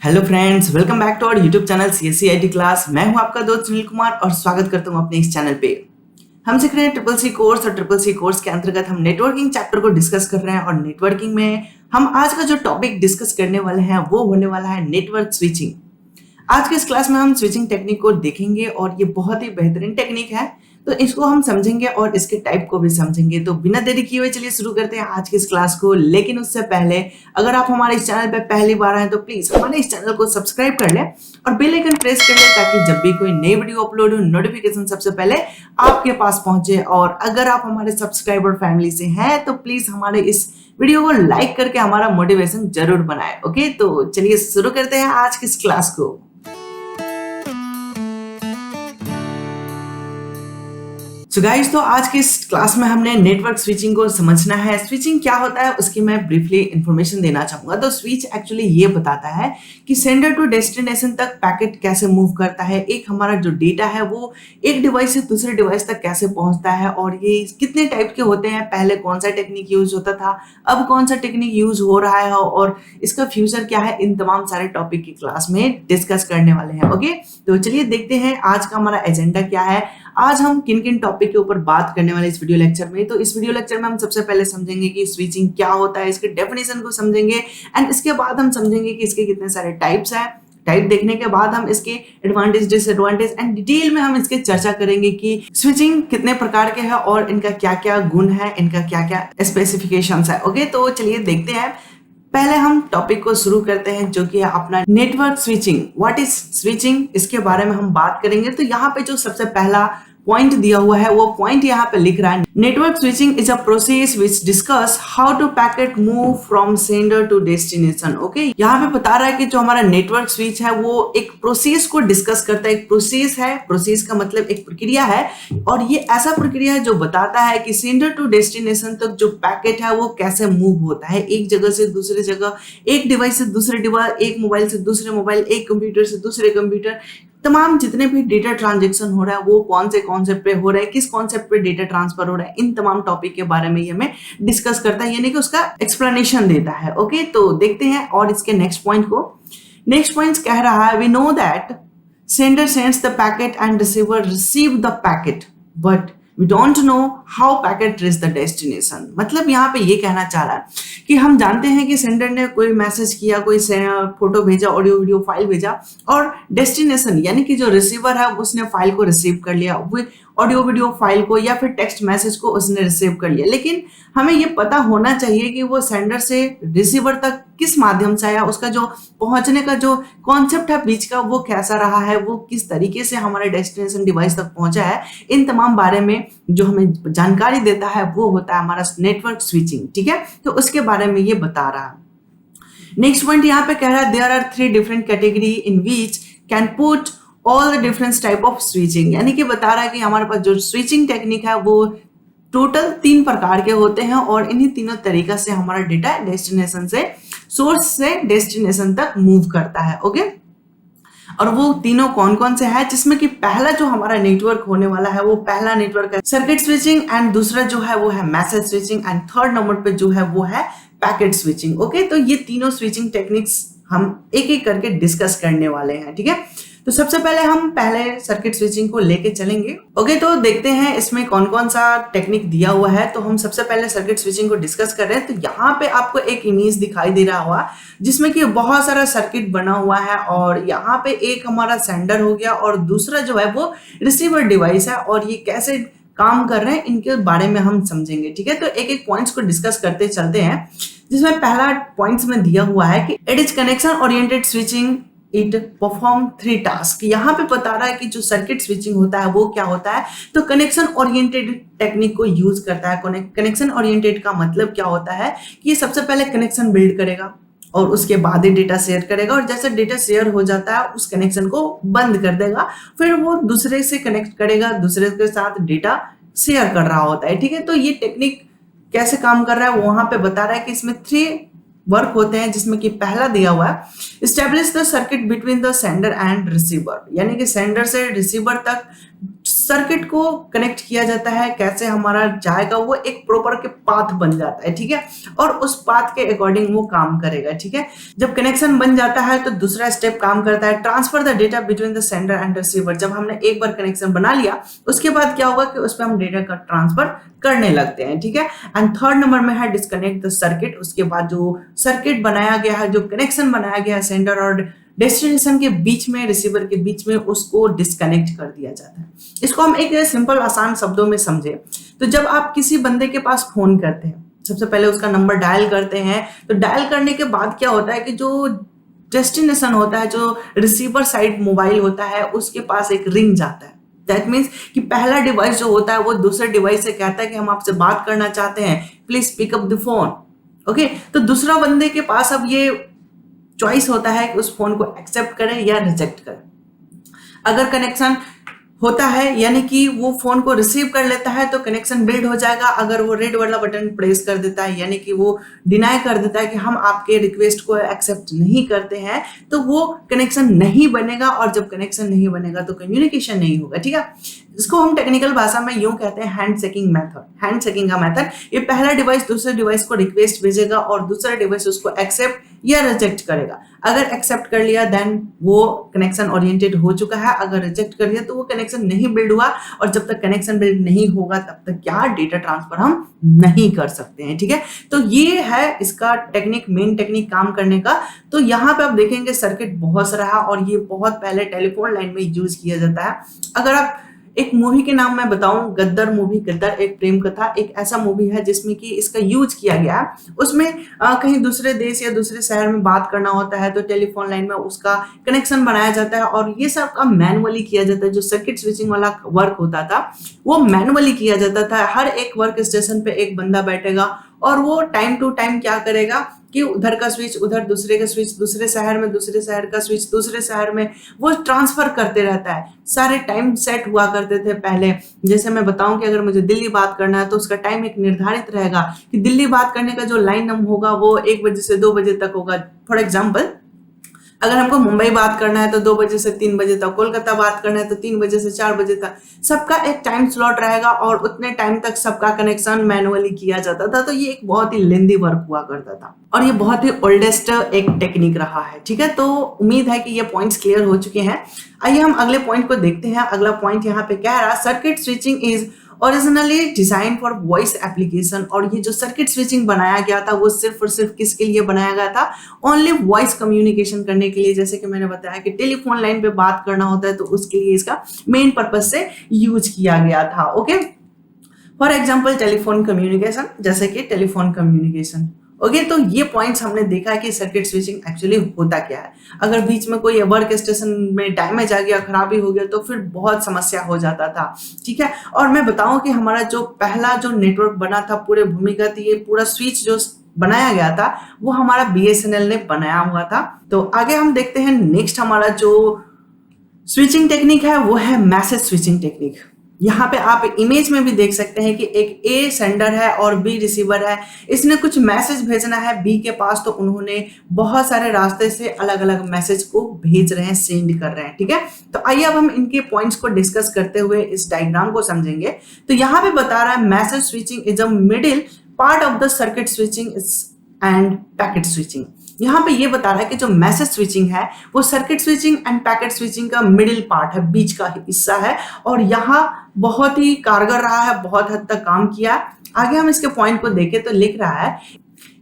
Hello friends, welcome back to our YouTube channel CSE IT class. मैं हूं आपका दोस्त सुनील कुमार और स्वागत करता हूं अपने इस चैनल पे। हम सीख रहे हैं ट्रिपल सी कोर्स और ट्रिपल सी कोर्स के अंतर्गत हम नेटवर्किंग चैप्टर को डिस्कस कर रहे हैं और नेटवर्किंग में हम आज का जो टॉपिक डिस्कस करने वाले हैं वो होने वाला है नेटवर्क स्विचिंग। आज के इस क्लास में हम स्विचिंग टेक्निक को देखेंगे और ये बहुत ही बेहतरीन टेक्निक है, तो इसको हम समझेंगे और इसके टाइप को भी समझेंगे। तो बिना देरी किए हुए चलिए शुरू करते हैं आज की इस क्लास को। लेकिन उससे पहले अगर आप हमारे इस चैनल पे पहली बार आए तो प्लीज हमारे इस चैनल को सब्सक्राइब कर लें और बेल आइकन प्रेस कर लें ताकि जब भी कोई नई वीडियो अपलोड हो नोटिफिकेशन सबसे पहले आपके पास पहुंचे। और अगर आप हमारे सब्सक्राइबर फैमिली से हैं तो प्लीज हमारे इस वीडियो को लाइक करके हमारा मोटिवेशन जरूर बनाए। ओके, तो चलिए शुरू करते हैं आज की इस क्लास को। सो गाइस, तो आज के इस क्लास में हमने नेटवर्क स्विचिंग को समझना है। स्विचिंग क्या होता है उसकी मैं ब्रीफली इंफॉर्मेशन देना चाहूंगा। तो स्विच एक्चुअली ये बताता है कि सेंडर टू डेस्टिनेशन तक पैकेट कैसे मूव करता है, एक हमारा जो डेटा है वो एक डिवाइस से दूसरे डिवाइस तक कैसे पहुंचता है और ये कितने टाइप के होते हैं, पहले कौन सा टेक्निक यूज होता था, अब कौन सा टेक्निक यूज हो रहा है और इसका फ्यूचर क्या है, इन तमाम सारे टॉपिक की क्लास में डिस्कस करने वाले हैं। ओके, तो चलिए देखते हैं आज का हमारा एजेंडा क्या है। आज हम किन किन टॉपिक के ऊपर बात करने वाले इस वीडियो लेक्चर में। तो इस वीडियो लेक्चर में हम सबसे पहले समझेंगे कि स्विचिंग क्या होता है, इसके डेफिनेशन को समझेंगे एंड इसके बाद हम समझेंगे कि इसके कितने सारे टाइप्स हैं। टाइप देखने के बाद हम इसके एडवांटेज डिसएडवांटेज एंड डिटेल में हम इसके चर्चा करेंगे कि स्विचिंग कितने प्रकार के हैं और इनका क्या क्या गुण है, इनका क्या क्या स्पेसिफिकेशंस है। ओके, तो चलिए देखते हैं। पहले हम टॉपिक को शुरू करते हैं जो कि है अपना network switching. What is switching, इसके बारे में हम बात करेंगे। तो यहाँ पे जो सबसे पहला पॉइंट दिया हुआ है वो पॉइंट यहाँ पे लिख रहा है, network switching is a process which discuss how to packet move from sender to destination. Okay, यहाँ पे बता रहा है कि जो हमारा नेटवर्क स्विच है वो एक प्रोसेस को डिस्कस करता है। एक प्रोसेस है, प्रोसेस का मतलब एक प्रक्रिया है और ये ऐसा प्रक्रिया है जो बताता है कि सेंडर टू डेस्टिनेशन तक जो पैकेट है वो कैसे मूव होता है, एक जगह से दूसरी जगह, एक डिवाइस से दूसरे डिवाइस, एक मोबाइल से दूसरे मोबाइल, एक कंप्यूटर से दूसरे कंप्यूटर, तमाम जितने भी डेटा ट्रांजैक्शन हो रहा है वो कौन से कॉन्सेप्ट पे हो रहा है, किस कॉन्सेप्ट पे डेटा ट्रांसफर हो रहा है, इन तमाम टॉपिक के बारे में ये हमें डिस्कस करता है, यानी कि उसका एक्सप्लेनेशन देता है। ओके, तो देखते हैं और इसके नेक्स्ट पॉइंट को। नेक्स्ट पॉइंट कह रहा है, we know that sender sends the packet and receiver receive the packet but we don't know how packet reach the destination. मतलब यहाँ पे ये कहना चाह रहा है कि हम जानते हैं कि सेंडर ने कोई मैसेज किया, कोई फोटो भेजा, ऑडियो वीडियो फाइल भेजा और डेस्टिनेशन यानी कि जो रिसीवर है उसने फाइल को रिसीव कर लिया, वो ऑडियो वीडियो फाइल को या फिर टेक्स्ट मैसेज को उसने रिसीव कर लिया। लेकिन हमें ये पता होना चाहिए कि वो सेंडर से रिसीवर तक किस माध्यम से आया, उसका जो पहुंचने का जो कॉन्सेप्ट है बीच का वो कैसा रहा है, वो किस तरीके से हमारे डेस्टिनेशन डिवाइस तक पहुंचा है, इन तमाम बारे में जो हमें जानकारी देता है वो होता है हमारा नेटवर्क स्विचिंग। ठीक है, तो उसके बारे में ये बता रहा है। नेक्स्ट पॉइंट यहाँ पे कह रहा है, there are 3 different category in which can put all the different type of switching. यानी कि बता रहा है कि हमारे पास जो स्विचिंग टेक्निक है वो टोटल 3 प्रकार के होते हैं और इन्हीं तीनों तरीका से हमारा डेटा डेस्टिनेशन से, सोर्स से डेस्टिनेशन तक मूव करता है। ओके, और वो तीनों कौन कौन से हैं, जिसमें कि पहला जो हमारा नेटवर्क होने वाला है वो पहला नेटवर्क है सर्किट स्विचिंग एंड दूसरा जो है वो है message switching and third number पे जो है वो है पैकेट स्विचिंग। ओके, तो ये तीनों स्विचिंग टेक्निक्स हम एक एक करके डिस्कस करने वाले हैं। ठीक है, तो सबसे पहले हम पहले सर्किट स्विचिंग को लेके चलेंगे। ओके, तो देखते हैं इसमें कौन कौन सा टेक्निक दिया हुआ है। तो हम सबसे पहले सर्किट स्विचिंग को डिस्कस कर रहे हैं। तो यहाँ पे आपको एक इमेज दिखाई दे रहा होगा जिसमें कि बहुत सारा सर्किट बना हुआ है और यहाँ पे एक हमारा सेंडर हो गया और दूसरा जो है वो रिसीवर डिवाइस है और ये कैसे काम कर रहे हैं इनके बारे में हम समझेंगे। ठीक है, तो एक एक पॉइंट्स को डिस्कस करते चलते हैं, जिसमें पहला पॉइंट्स में दिया हुआ है कि it is connection oriented switching, it perform 3 task. यहाँ पे बता रहा है कि जो सर्किट स्विचिंग होता है वो क्या होता है, तो कनेक्शन ओरिएंटेड टेक्निक को यूज करता है। कनेक्शन ओरिएंटेड का मतलब क्या होता है कि ये सबसे पहले कनेक्शन बिल्ड करेगा और उसके बाद ही डेटा शेयर करेगा और जैसे डेटा शेयर हो जाता है उस कनेक्शन को बंद कर देगा, फिर वो दूसरे से कनेक्ट करेगा, दूसरे के साथ डेटा शेयर कर रहा होता है। ठीक है, तो ये टेक्निक कैसे काम कर रहा है वहां पे बता रहा है कि इसमें 3 वर्क होते हैं, जिसमें कि पहला दिया हुआ है establish the circuit between the sender and receiver. यानी कि सेंडर से रिसीवर तक सर्किट को कनेक्ट किया जाता है, कैसे हमारा जाएगा वो एक प्रॉपर के पाथ बन जाता है, ठीक है, और उस पाथ के अकॉर्डिंग वो काम करेगा, ठीक है। जब कनेक्शन बन जाता है तो दूसरा स्टेप काम करता है, transfer the data between the sender and receiver. जब हमने एक बार कनेक्शन बना लिया उसके बाद क्या होगा कि उस पर हम डेटा का ट्रांसफर करने लगते हैं, ठीक है। एंड थर्ड नंबर में है डिस्कनेक्ट द सर्किट। उसके बाद जो सर्किट बनाया गया है, जो कनेक्शन बनाया गया है सेंडर और डेस्टिनेशन के बीच में, रिसीवर के बीच में, उसको डिस्कनेक्ट कर दिया जाता है। इसको हम एक सिंपल आसान शब्दों में समझे तो जब आप किसी बंदे के पास फोन करते हैं, सबसे पहले उसका नंबर डायल करते हैं, तो डायल करने के बाद क्या होता है कि जो डेस्टिनेशन होता है, जो रिसीवर साइड मोबाइल होता है, उसके पास एक रिंग जाता है। दैट मीन्स कि पहला डिवाइस जो होता है वो दूसरे डिवाइस से कहता है कि हम आपसे बात करना चाहते हैं, please pick up the phone. Okay, तो दूसरा बंदे के पास अब ये चॉइस होता है कि उस फोन को एक्सेप्ट करे या रिजेक्ट करे। अगर कनेक्शन होता है यानी कि वो फोन को रिसीव कर लेता है तो कनेक्शन बिल्ड हो जाएगा। अगर वो रेड वाला बटन प्रेस कर देता है यानी कि वो डिनाई कर देता है कि हम आपके रिक्वेस्ट को एक्सेप्ट नहीं करते हैं, तो वो कनेक्शन नहीं बनेगा, और जब कनेक्शन नहीं बनेगा तो कम्युनिकेशन नहीं होगा, ठीक है। इसको हम टेक्निकल भाषा में यूं कहते हैं hand shaking method. Hand shaking का मेथड, ये पहला डिवाइस दूसरे डिवाइस को रिक्वेस्ट भेजेगा और दूसरा डिवाइस उसको एक्सेप्ट या रिजेक्ट करेगा। अगर एक्सेप्ट कर लिया देन वो कनेक्शन ओरिएंटेड हो चुका है, अगर रिजेक्ट कर लिया तो वो कनेक्शन नहीं बिल्ड हुआ, और जब तक कनेक्शन बिल्ड नहीं होगा तब तक क्या डेटा ट्रांसफर हम नहीं कर सकते हैं, ठीक है। तो ये है इसका टेक्निक, मेन टेक्निक काम करने का। तो यहाँ पे आप देखेंगे सर्किट बहुत सारा है और ये बहुत पहले टेलीफोन लाइन में यूज किया जाता है। अगर आप एक मूवी के नाम मैं बताऊं, गद्दर मूवी, गद्दर एक प्रेम कथा, एक ऐसा मूवी है जिसमें कि इसका यूज किया गया है। उसमें कहीं दूसरे देश या दूसरे शहर में बात करना होता है तो टेलीफोन लाइन में उसका कनेक्शन बनाया जाता है और ये सब का मैनुअली किया जाता है। जो सर्किट स्विचिंग वाला वर्क होता था वो मैनुअली किया जाता था। हर एक वर्क स्टेशन पे एक बंदा बैठेगा और वो टाइम टू टाइम क्या करेगा कि उधर का स्विच उधर, दूसरे का स्विच दूसरे शहर में, दूसरे शहर का स्विच दूसरे शहर में, वो ट्रांसफर करते रहता है। सारे टाइम सेट हुआ करते थे पहले। जैसे मैं बताऊं कि अगर मुझे दिल्ली बात करना है तो उसका टाइम एक निर्धारित रहेगा कि दिल्ली बात करने का जो लाइन नंबर होगा वो 1 बजे से 2 बजे तक होगा। फॉर एग्जाम्पल, अगर हमको मुंबई बात करना है तो 2 बजे से 3 बजे तक, कोलकाता बात करना है तो 3 बजे से 4 बजे तक, सबका एक टाइम स्लॉट रहेगा और उतने टाइम तक सबका कनेक्शन मैनुअली किया जाता था। तो ये एक बहुत ही लेंदी वर्क हुआ करता था और ये बहुत ही ओल्डेस्ट एक टेक्निक रहा है, ठीक है। तो उम्मीद है कि ये पॉइंट्स क्लियर हो चुके हैं। आइए हम अगले पॉइंट को देखते हैं। अगला पॉइंट यहाँ पे क्या है, circuit switching is originally design for voice application. और ये जो सर्किट स्विचिंग बनाया गया था वो सिर्फ और सिर्फ किसके लिए बनाया गया था, ओनली वॉइस कम्युनिकेशन करने के लिए। जैसे कि मैंने बताया कि टेलीफोन लाइन पे बात करना होता है तो उसके लिए इसका मेन पर्पज से यूज किया गया था। Okay, for example telephone communication, जैसे कि टेलीफोन कम्युनिकेशन। ओके, तो ये पॉइंट्स हमने देखा कि सर्किट स्विचिंग एक्चुअली होता क्या है। अगर बीच में कोई वर्क स्टेशन में डैमेज आ गया, खराबी हो गया, तो फिर बहुत समस्या हो जाता था, ठीक है। और मैं बताऊं कि हमारा जो पहला जो नेटवर्क बना था पूरे भूमिगत, ये पूरा स्विच जो बनाया गया था वो हमारा BSNL ने बनाया हुआ था। तो आगे हम देखते हैं नेक्स्ट हमारा जो स्विचिंग टेक्निक है वो है मैसेज स्विचिंग टेक्निक। यहाँ पे आप इमेज में भी देख सकते हैं कि एक A सेंडर है और B रिसीवर है। इसने कुछ मैसेज भेजना है B के पास, तो उन्होंने बहुत सारे रास्ते से अलग अलग मैसेज को भेज रहे हैं, सेंड कर रहे हैं, ठीक है। तो आइए अब हम इनके पॉइंट्स को डिस्कस करते हुए इस डायग्राम को समझेंगे। तो यहाँ पे बता रहा है message switching is a middle part of the circuit switching end packet switching. यहाँ पे ये बता रहा है कि जो मैसेज स्विचिंग है वो circuit switching end packet switching का मिडिल पार्ट है, बीच का हिस्सा है, और यहाँ बहुत ही कारगर रहा है, बहुत हद तक काम किया। आगे हम इसके पॉइंट को देखें तो लिख रहा है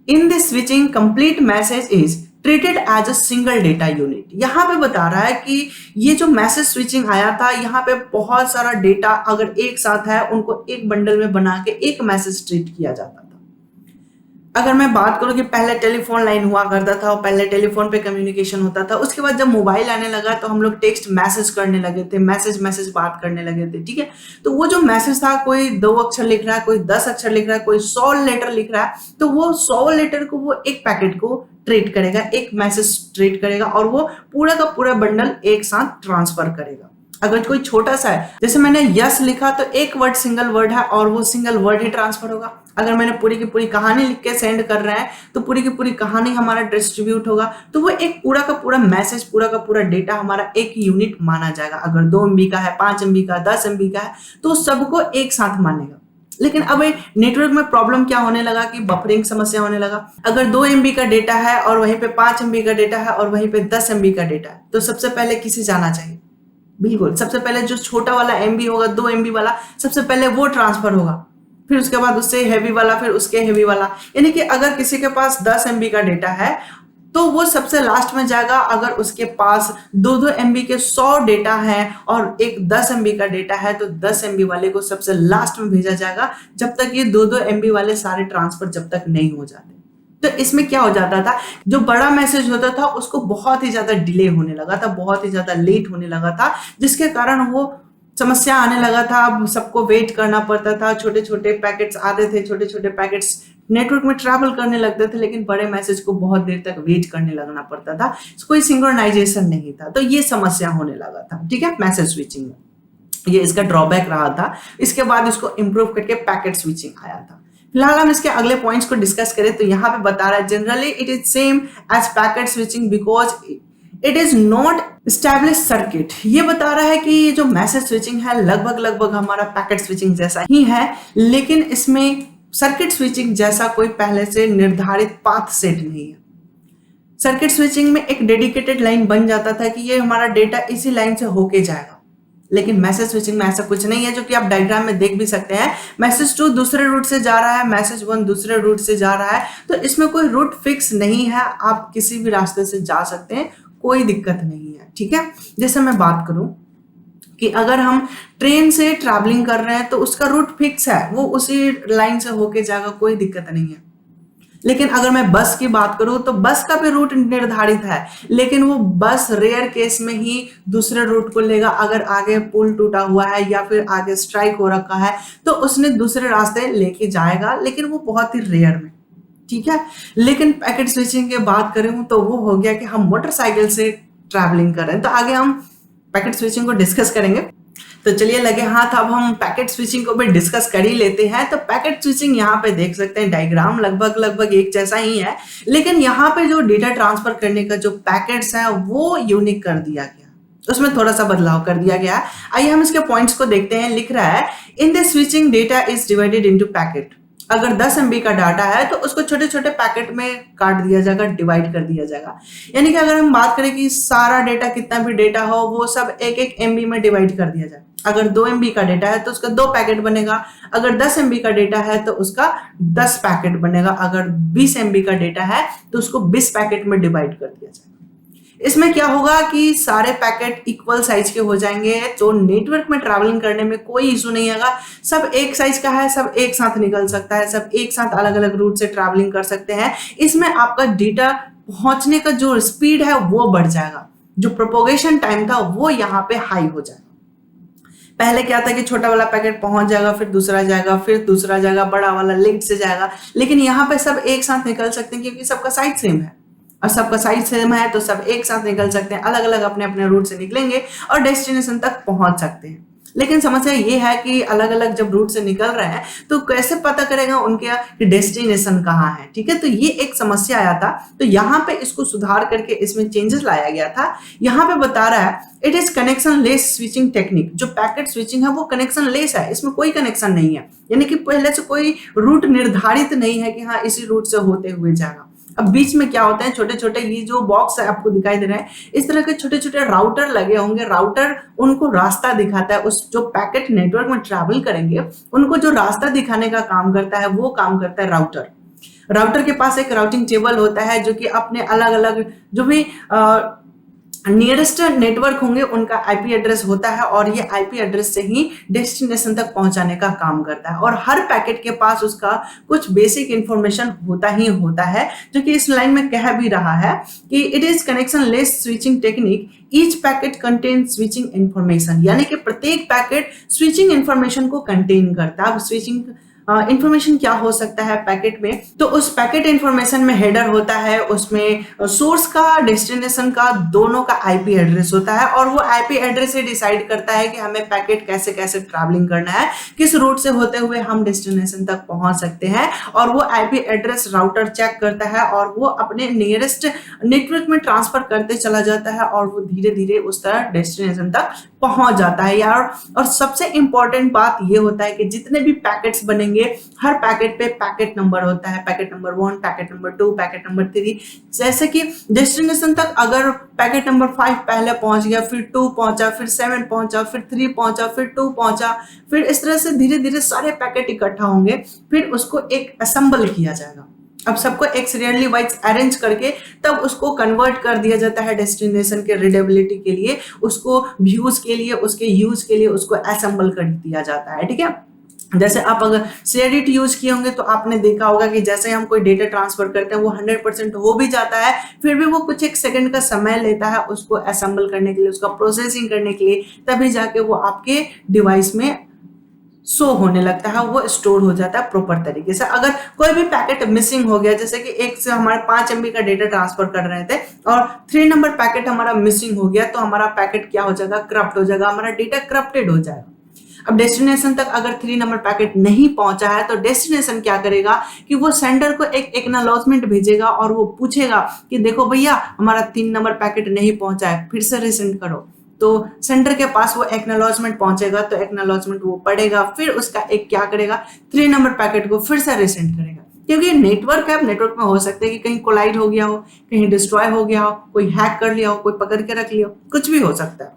in this switching complete message is treated as a single data unit. यहाँ पे बता रहा है कि ये जो मैसेज स्विचिंग आया था यहाँ पे बहुत सारा डेटा अगर एक साथ है उनको एक बंडल में बना के एक मैसेज ट्रीट किया जाता था। अगर मैं बात करूं कि पहले टेलीफोन लाइन हुआ करता था और पहले टेलीफोन पे कम्युनिकेशन होता था, उसके बाद जब मोबाइल आने लगा तो हम लोग टेक्स्ट मैसेज करने लगे थे, मैसेज बात करने लगे थे, ठीक है। तो वो जो मैसेज था, कोई 2 अक्षर लिख रहा है, कोई 10 अक्षर लिख रहा है, कोई 100 लेटर लिख रहा है, तो वो 100 लेटर को वो एक पैकेट को ट्रीट करेगा, एक मैसेज ट्रीट करेगा और वो पूरा का पूरा बंडल एक साथ ट्रांसफर करेगा। अगर कोई छोटा सा है, जैसे मैंने यस लिखा तो एक वर्ड सिंगल वर्ड है और वो सिंगल वर्ड ही ट्रांसफर होगा। अगर मैंने पूरी की पूरी कहानी लिख के सेंड कर रहे हैं तो पूरी की पूरी कहानी हमारा डिस्ट्रीब्यूट होगा, तो वो एक पूरा का पूरा मैसेज, पूरा का पूरा डेटा हमारा एक यूनिट माना जाएगा। अगर 2 MB का है, 5 MB का, 10 MB का है, तो सबको एक साथ मानेगा। लेकिन अब नेटवर्क में प्रॉब्लम क्या होने लगा कि बफरिंग समस्या होने लगा। अगर 2 MB का डेटा है और वहीं पे 5 MB का डेटा है और वहीं पे 10 MB का डेटा है, तो सबसे पहले किसे जाना चाहिए? बिल्कुल सबसे पहले जो छोटा वाला MB होगा, 2 MB वाला, सबसे पहले वो ट्रांसफर होगा, फिर उसके बाद उससे हैवी वाला, फिर उसके हैवी वाला। यानी कि अगर किसी के पास 10 MB का डेटा है तो वो सबसे लास्ट में जाएगा। अगर उसके पास 2-2 MB के 100 डेटा है और एक 10 MB का डेटा है तो 10 MB वाले को सबसे लास्ट में भेजा जाएगा, जब तक ये 2-2 MB वाले सारे ट्रांसफर जब तक नहीं हो जाते। तो इसमें क्या हो जाता था, जो बड़ा मैसेज होता था उसको बहुत ही ज्यादा डिले होने लगा था, बहुत ही ज्यादा लेट होने लगा था, जिसके कारण वो समस्या आने लगा था। अब सबको वेट करना पड़ता था, छोटे छोटे पैकेट्स आते थे, छोटे छोटे पैकेट्स नेटवर्क में ट्रैवल करने लगते थे, लेकिन बड़े मैसेज को बहुत देर तक वेट करने लगना पड़ता था, कोई सिंक्रोनाइजेशन नहीं था। तो ये समस्या होने लगा था, ठीक है, मैसेज स्विचिंग में। ये इसका ड्रॉबैक रहा था। इसके बाद इसको इंप्रूव करके पैकेट स्विचिंग आया था। फिलहाल हम इसके अगले पॉइंट्स को डिस्कस करें तो यहाँ पे बता रहा है generally it is same as packet switching because it is not establish circuit. ये बता रहा है कि ये जो मैसेज स्विचिंग है लगभग हमारा पैकेट स्विचिंग जैसा ही है, लेकिन इसमें सर्किट स्विचिंग जैसा कोई पहले से निर्धारित पाथ सेट नहीं है। सर्किट स्विचिंग में एक डेडिकेटेड लाइन बन जाता था कि ये हमारा डेटा इसी लाइन से होके जाएगा, लेकिन मैसेज स्विचिंग में ऐसा कुछ नहीं है, जो कि आप डायग्राम में देख भी सकते हैं। मैसेज 2 दूसरे रूट से जा रहा है, मैसेज 1 दूसरे रूट से जा रहा है, तो इसमें कोई रूट फिक्स नहीं है, आप किसी भी रास्ते से जा सकते हैं, कोई दिक्कत नहीं है, ठीक है। जैसे मैं बात करूं कि अगर हम ट्रेन से ट्रैवलिंग कर रहे हैं तो उसका रूट फिक्स है, वो उसी लाइन से होके जाएगा, कोई दिक्कत नहीं है। लेकिन अगर मैं बस की बात करूं तो बस का भी रूट निर्धारित है, लेकिन वो बस रेयर केस में ही दूसरे रूट को लेगा। अगर आगे पुल टूटा हुआ है या फिर आगे स्ट्राइक हो रखा है तो उसने दूसरे रास्ते लेके जाएगा, लेकिन वो बहुत ही रेयर में, ठीक है। लेकिन पैकेट स्विचिंग की बात करें तो वो हो गया कि हम मोटरसाइकिल से ट्रैवलिंग कर रहे हैं, तो आगे हम पैकेट स्विचिंग को डिस्कस करेंगे। तो चलिए लगे हाथ, अब हम पैकेट स्विचिंग को भी डिस्कस कर ही लेते हैं। तो पैकेट स्विचिंग यहाँ पे देख सकते हैं, डायग्राम लगभग एक जैसा ही है, लेकिन यहाँ पे जो डेटा ट्रांसफर करने का जो पैकेट्स है वो यूनिक कर दिया गया, उसमें थोड़ा सा बदलाव कर दिया गया। आइए हम इसके पॉइंट्स को देखते हैं। लिख रहा है in this switching data is divided into packet. अगर 10 MB का डाटा है तो उसको छोटे छोटे पैकेट में काट दिया जाएगा, डिवाइड कर दिया जाएगा। यानी कि अगर हम बात करें कि सारा डेटा, कितना भी डेटा हो, वो सब एक MB में डिवाइड कर दिया जाए। अगर 2 MB का डेटा है तो उसका 2 पैकेट बनेगा, अगर 10 MB का डेटा है तो उसका 10 पैकेट बनेगा, अगर 20 MB का डेटा है तो उसको 20 पैकेट में डिवाइड कर दिया जाएगा। इसमें क्या होगा कि सारे पैकेट इक्वल साइज के हो जाएंगे, तो नेटवर्क में ट्रैवलिंग करने में कोई इशू नहीं आएगा। सब एक साइज का है, सब एक साथ निकल सकता है, सब एक साथ अलग अलग रूट से ट्रैवलिंग कर सकते हैं। इसमें आपका डेटा पहुंचने का जो स्पीड है वो बढ़ जाएगा, जो प्रोपोगेशन टाइम था वो यहाँ पे हाई हो जाएगा। पहले क्या था कि छोटा वाला पैकेट पहुंच जाएगा, फिर दूसरा जाएगा, फिर दूसरा जाएगा, बड़ा वाला लेट से जाएगा, लेकिन यहाँ पे सब एक साथ निकल सकते हैं क्योंकि सबका साइज सेम है। और सबका साइज सेम है तो सब एक साथ निकल सकते हैं, अलग अलग अपने अपने रूट से निकलेंगे और डेस्टिनेशन तक पहुंच सकते हैं। लेकिन समस्या ये है कि अलग अलग जब रूट से निकल रहे हैं तो कैसे पता करेगा उनके डेस्टिनेशन कहाँ है, ठीक है। तो ये एक समस्या आया था, तो यहाँ पे इसको सुधार करके इसमें चेंजेस लाया गया था। यहाँ पे बता रहा है it is connection less switching technique. जो पैकेट स्विचिंग है वो कनेक्शन लेस है, इसमें कोई कनेक्शन नहीं है, यानी कि पहले से कोई रूट निर्धारित नहीं है कि हाँ इसी रूट से होते हुए जाएगा। अब बीच में क्या होते हैं, छोटे छोटे ये जो बॉक्स है आपको दिखाई दे रहे हैं, इस तरह के छोटे छोटे राउटर लगे होंगे। राउटर उनको रास्ता दिखाता है, उस जो पैकेट नेटवर्क में ट्रैवल करेंगे उनको जो रास्ता दिखाने का काम करता है वो काम करता है राउटर। राउटर के पास एक राउटिंग टेबल होता है जो कि अपने अलग अलग जो भी नियरेस्ट नेटवर्क होंगे उनका आईपी एड्रेस होता है, और ये आईपी एड्रेस से ही डेस्टिनेशन तक पहुंचाने का काम करता है। और हर पैकेट के पास उसका कुछ बेसिक इंफॉर्मेशन होता ही होता है, जो कि इस लाइन में कह भी रहा है कि it is connection less switching technique, each packet contain switching information. यानी कि प्रत्येक पैकेट स्विचिंग इंफॉर्मेशन को कंटेन करता है। अब स्विचिंग इंफॉर्मेशन क्या हो सकता है पैकेट में, तो उस पैकेट इंफॉर्मेशन में हेडर होता है, उसमें सोर्स का डेस्टिनेशन का दोनों का आईपी एड्रेस होता है और वो आईपी एड्रेस से डिसाइड करता है कि हमें पैकेट कैसे कैसे ट्रैवलिंग करना है, किस रूट से होते हुए हम डेस्टिनेशन तक पहुंच सकते हैं। और वो आईपी एड्रेस राउटर चेक करता है और वो अपने नियरेस्ट नेटवर्क में ट्रांसफर करते चला जाता है और वो धीरे धीरे उस तरह डेस्टिनेशन तक पहुंच जाता है यार। और सबसे इंपॉर्टेंट बात ये होता है कि जितने भी पैकेट्स बनेंगे हर पैकेट पे पैकेट नंबर होता है, packet number 1, packet number 2, packet number 3। जैसे कि डेस्टिनेशन तक अगर पैकेट नंबर 5 पहले पहुंच गया, फिर 2 पहुंचा, फिर 7 पहुंचा, फिर 3 पहुंचा, फिर 2 पहुंचा, फिर इस तरह से धीरे धीरे सारे पैकेट इकट्ठा होंगे, फिर उसको एक असेंबल किया जाएगा। अब सबको एक सीरियली वाइज अरेंज करके तब उसको कन्वर्ट कर दिया जाता है डेस्टिनेशन के रीडेबिलिटी के लिए, उसको व्यूज के लिए, उसके यूज के लिए उसको असेंबल कर दिया जाता है। ठीक है, जैसे आप अगर शेयरइट यूज किए होंगे तो आपने देखा होगा कि जैसे हम कोई डेटा ट्रांसफर करते हैं वो 100% हो भी जाता है, फिर भी वो कुछ एक सेकंड का समय लेता है उसको असेंबल करने के लिए, उसका प्रोसेसिंग करने के लिए, तभी जाके वो आपके डिवाइस में शो होने लगता है, वो स्टोर हो जाता है प्रॉपर तरीके से। अगर कोई भी पैकेट मिसिंग हो गया, जैसे कि एक से हमारे 5 MB का डेटा ट्रांसफर कर रहे थे और 3 नंबर पैकेट हमारा मिसिंग हो गया, तो हमारा पैकेट क्या हो जाएगा, करप्ट हो जाएगा, हमारा डेटा करप्टेड हो जाएगा। अब डेस्टिनेशन तक अगर 3 नंबर पैकेट नहीं पहुंचा है तो डेस्टिनेशन क्या करेगा कि वो सेंडर को एक एक्नॉलेजमेंट भेजेगा और वो पूछेगा कि देखो भैया हमारा 3 नंबर पैकेट नहीं पहुंचा है, फिर से रिसेंड करो। तो सेंडर के पास वो एक्नॉलेजमेंट पहुंचेगा, तो एक्नॉलेजमेंट वो पढ़ेगा, फिर उसका एक क्या करेगा, 3 नंबर पैकेट को फिर से रिसेंड करेगा। क्योंकि नेटवर्क है, नेटवर्क में हो सकता है कि कहीं कोलाइड हो गया हो, कहीं डिस्ट्रॉय हो गया हो, कोई हैक कर लिया हो, कोई पकड़ के रख लिया हो, कुछ भी हो सकता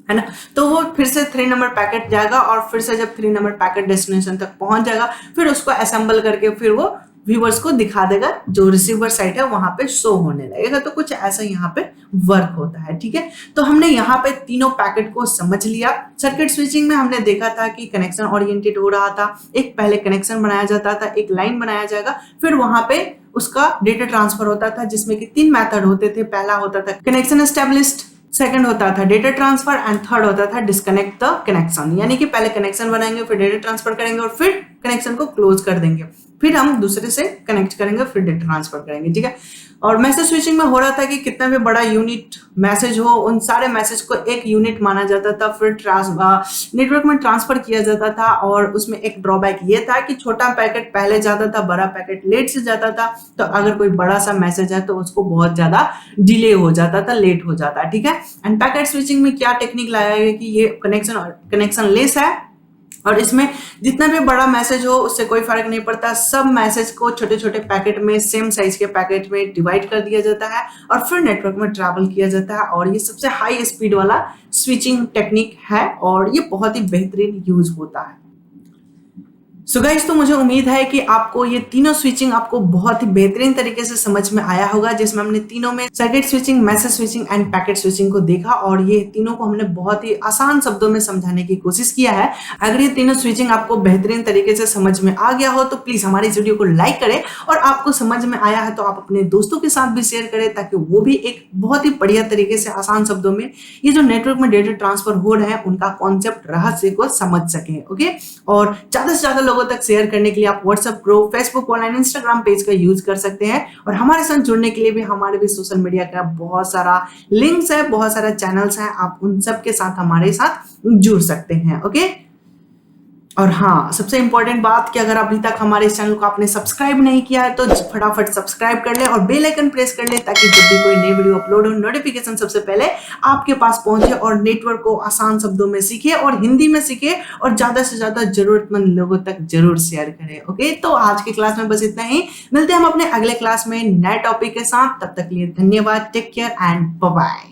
है ना। तो वो फिर से 3 नंबर पैकेट जाएगा और फिर से जब 3 नंबर पैकेट डेस्टिनेशन तक पहुंच जाएगा, फिर उसको असेंबल करके फिर वो व्यूअर्स को दिखा देगा, जो रिसीवर साइड है वहां पे शो होने लगेगा। तो कुछ ऐसा यहाँ पे वर्क होता है। ठीक है, तो हमने यहाँ पे तीनों पैकेट को समझ लिया। सर्किट स्विचिंग में हमने देखा था कि कनेक्शन ओरिएंटेड हो रहा था, एक पहले कनेक्शन बनाया जाता था, एक लाइन बनाया जाएगा, फिर वहां पे उसका डेटा ट्रांसफर होता था जिसमें कि 3 मेथड होते थे। पहला होता था कनेक्शन एस्टेब्लिश्ड, सेकंड होता था डेटा ट्रांसफर एंड थर्ड होता था डिस्कनेक्ट द कनेक्शन, यानी कि पहले कनेक्शन बनाएंगे, फिर डेटा ट्रांसफर करेंगे और फिर कनेक्शन को क्लोज कर देंगे, फिर हम दूसरे से कनेक्ट करेंगे, फिर डेटा ट्रांसफर करेंगे। ठीक है, और मैसेज स्विचिंग में हो रहा था कि कितना भी बड़ा यूनिट मैसेज हो, उन सारे मैसेज को एक यूनिट माना जाता था, फिर नेटवर्क में ट्रांसफर किया जाता था। और उसमें एक ड्रॉबैक ये था कि छोटा पैकेट पहले जाता था, बड़ा पैकेट लेट से जाता था। तो अगर कोई बड़ा सा मैसेज है तो उसको बहुत ज्यादा डिले हो जाता था, लेट हो जाता। ठीक है, एंड पैकेट स्विचिंग में क्या टेक्निक लगाया गया कि ये कनेक्शन लेस है और इसमें जितना भी बड़ा मैसेज हो उससे कोई फर्क नहीं पड़ता, सब मैसेज को छोटे छोटे पैकेट में, सेम साइज के पैकेट में डिवाइड कर दिया जाता है और फिर नेटवर्क में ट्रैवल किया जाता है। और ये सबसे हाई स्पीड वाला स्विचिंग टेक्निक है और ये बहुत ही बेहतरीन यूज होता है। सो गाइस, तो मुझे उम्मीद है कि आपको ये तीनों स्विचिंग आपको बहुत ही बेहतरीन तरीके से समझ में आया होगा, जिसमें हमने तीनों में circuit switching, message switching end packet switching को देखा और ये तीनों को हमने बहुत ही आसान शब्दों में समझाने की कोशिश किया है। अगर ये तीनों स्विचिंग आपको बेहतरीन तरीके से समझ में आ गया हो तो प्लीज हमारी इस वीडियो को लाइक करें और आपको समझ में आया है तो आप अपने दोस्तों के साथ भी शेयर करें ताकि वो भी एक बहुत ही बढ़िया तरीके से आसान शब्दों में ये जो नेटवर्क में डेटा ट्रांसफर हो रहे हैं उनका कॉन्सेप्ट, रहस्य को समझ सकें। ओके, और ज्यादा से ज्यादा लोगों तक शेयर करने के लिए आप WhatsApp group, Facebook, online, Instagram page का यूज कर सकते हैं और हमारे साथ जुड़ने के लिए भी हमारे भी सोशल मीडिया का बहुत सारा लिंक्स है, बहुत सारा चैनल्स हैं, आप उन सब के साथ हमारे साथ जुड़ सकते हैं। ओके, और हाँ, सबसे इंपॉर्टेंट बात कि अगर अभी तक हमारे इस चैनल को आपने सब्सक्राइब नहीं किया है तो फटाफट सब्सक्राइब कर ले और बेल आइकन प्रेस कर ले ताकि जब भी कोई नई वीडियो अपलोड हो नोटिफिकेशन सबसे पहले आपके पास पहुंचे और नेटवर्क को आसान शब्दों में सीखे और हिंदी में सीखे और ज्यादा से ज्यादा जरूरतमंद लोगों तक जरूर शेयर करें। ओके, तो आज की क्लास में बस इतना ही, मिलते हैं हम अपने अगले क्लास में नए टॉपिक के साथ। तब तक के लिए धन्यवाद, take care and bye bye.